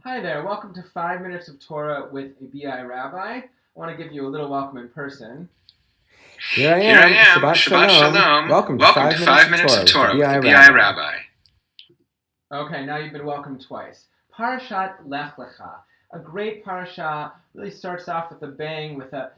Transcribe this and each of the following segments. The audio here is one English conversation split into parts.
Hi there, welcome to 5 Minutes of Torah with a BI Rabbi. I want to give you a little welcome in person. Here I Here I am. am. Shabbat Shabbat Shalom. Shalom. Welcome to Welcome to 5 Minutes 5 of Minutes Torah of with the Torah with BI the BI Rabbi. Rabbi. Okay, now you've been welcomed twice. Parashat Lekh, a great parashah, really starts off with a bang, with a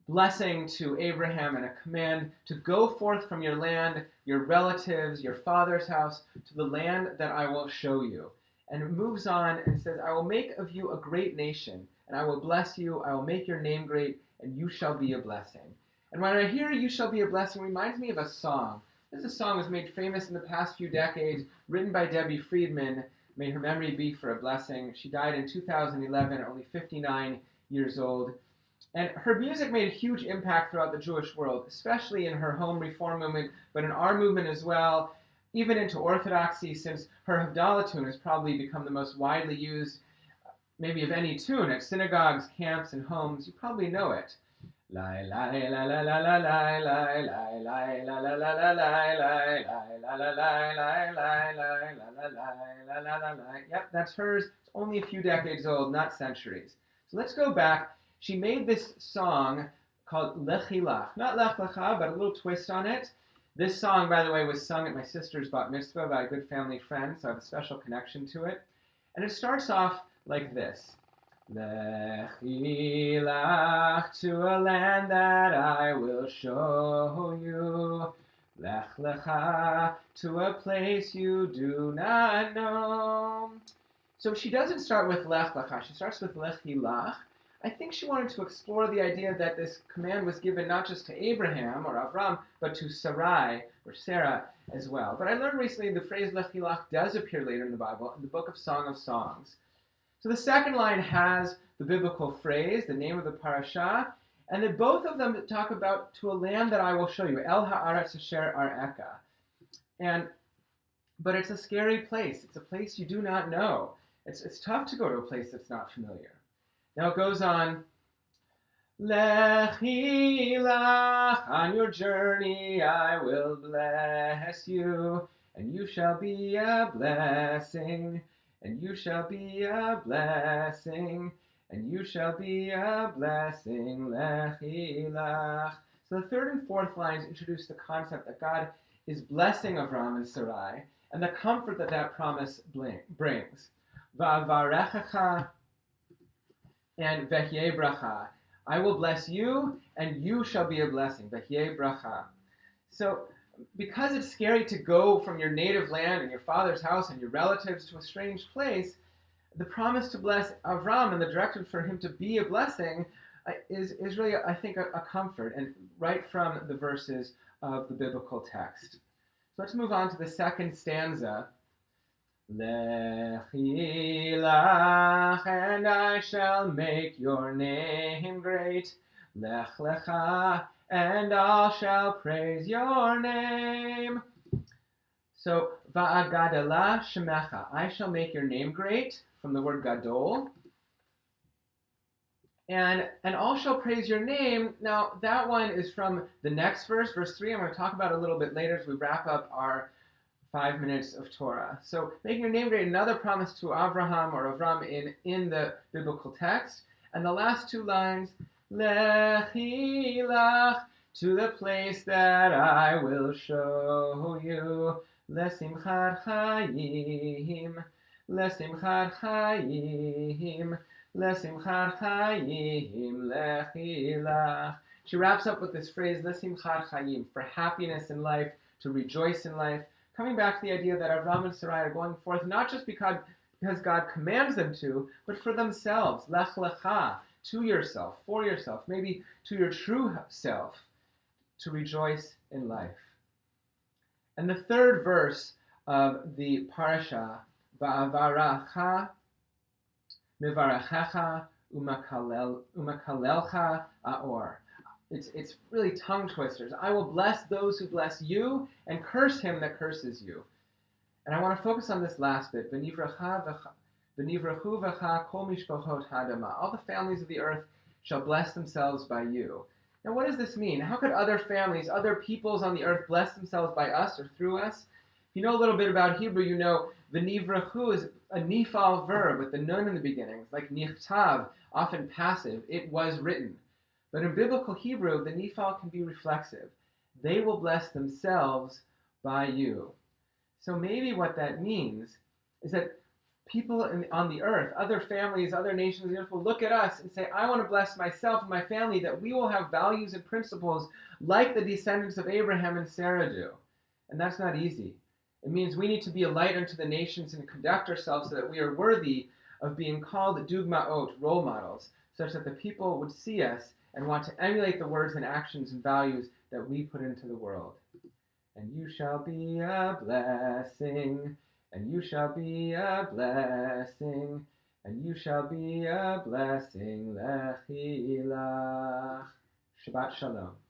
blessing to Abraham and a command to go forth from your land, your relatives, your father's house, to the land that I will show you. And it moves on and says, I will make of you a great nation, and I will bless you, I will make your name great, and you shall be a blessing. And when I hear you shall be a blessing, it reminds me of a song. This song was made famous in the past few decades, written by Debbie Friedman. May her memory be for a blessing. She died in 2011, only 59 years old. And her music made a huge impact throughout the Jewish world, especially in her home reform movement, but in our movement as well, even into Orthodoxy, since her Havdalah tune has probably become the most widely used, maybe of any tune, at synagogues, camps, and homes. You probably know it. Yep, that's hers. It's only a few decades old, not centuries. So let's go back. She made this song called Lekh, not Lech Lecha, but a little twist on it. This song, by the way, was sung at my sister's bat mitzvah by a good family friend, so I have a special connection to it. And it starts off like this. Lekh to a land that I will show you. Lech lecha to a place you do not know. So she doesn't start with Lech lecha, she starts with Lech. I think she wanted to explore the idea that this command was given not just to Abraham or Avram, but to Sarai or Sarah as well. But I learned recently the phrase Lech does appear later in the Bible, in the book of Song of Songs. So the second line has the biblical phrase, the name of the parashah, and then both of them talk about to a land that I will show you, El Haaretz Asher Areka. But it's a scary place. It's a place you do not know. It's tough to go to a place that's not familiar. Now it goes on, Lechi lach, on your journey I will bless you, and you shall be a blessing, and you shall be a blessing, and you shall be a blessing, Lechi lach. So the third and fourth lines introduce the concept that God is blessing Avram and Sarai, and the comfort that that promise brings. Va'avarechecha and Vehyeh bracha. I will bless you, and you shall be a blessing. Vehyeh bracha. So, because it's scary to go from your native land and your father's house and your relatives to a strange place, the promise to bless Avram and the directive for him to be a blessing is really, I think, a comfort, and right from the verses of the biblical text. So let's move on to the second stanza. Lechi lach, and I shall make your name great. Lech lecha, and all shall praise your name. So, va'agadala shemecha, I shall make your name great, from the word gadol. And all shall praise your name. Now, that one is from the next verse, verse 3. I'm going to talk about it a little bit later as we wrap up our 5 minutes of Torah. So making your name great, another promise to Abraham or Avram in the biblical text. And the last two lines, Lechi lach, to the place that I will show you. Lesimchat chayim, lesimchat chayim, lesimchat chayim, lechi lach. She wraps up with this phrase, lesimchat chayim, for happiness in life, to rejoice in life, coming back to the idea that Avram and Sarai are going forth not just because God commands them to, but for themselves. Lech lecha, to yourself, for yourself, maybe to your true self, to rejoice in life. And the third verse of the Parashah, Va'avaracha, Mivarachecha, Umakalelcha Aor. It's really tongue twisters. I will bless those who bless you and curse him that curses you. And I want to focus on this last bit. V'nivrachu v'cha kol mishpachot hadama. All the families of the earth shall bless themselves by you. Now what does this mean? How could other families, other peoples on the earth bless themselves by us or through us? If you know a little bit about Hebrew, you know v'nivrachu is a nifal verb with the nun in the beginning. It's like nichtav, often passive. It was written. But in biblical Hebrew, the nifal can be reflexive. They will bless themselves by you. So maybe what that means is that people on the earth, other families, other nations on the earth will look at us and say, I want to bless myself and my family, that we will have values and principles like the descendants of Abraham and Sarah do. And that's not easy. It means we need to be a light unto the nations and conduct ourselves so that we are worthy of being called dugmaot, role models, such that the people would see us and want to emulate the words and actions and values that we put into the world. And you shall be a blessing, and you shall be a blessing, and you shall be a blessing. Lekh. Shabbat Shalom.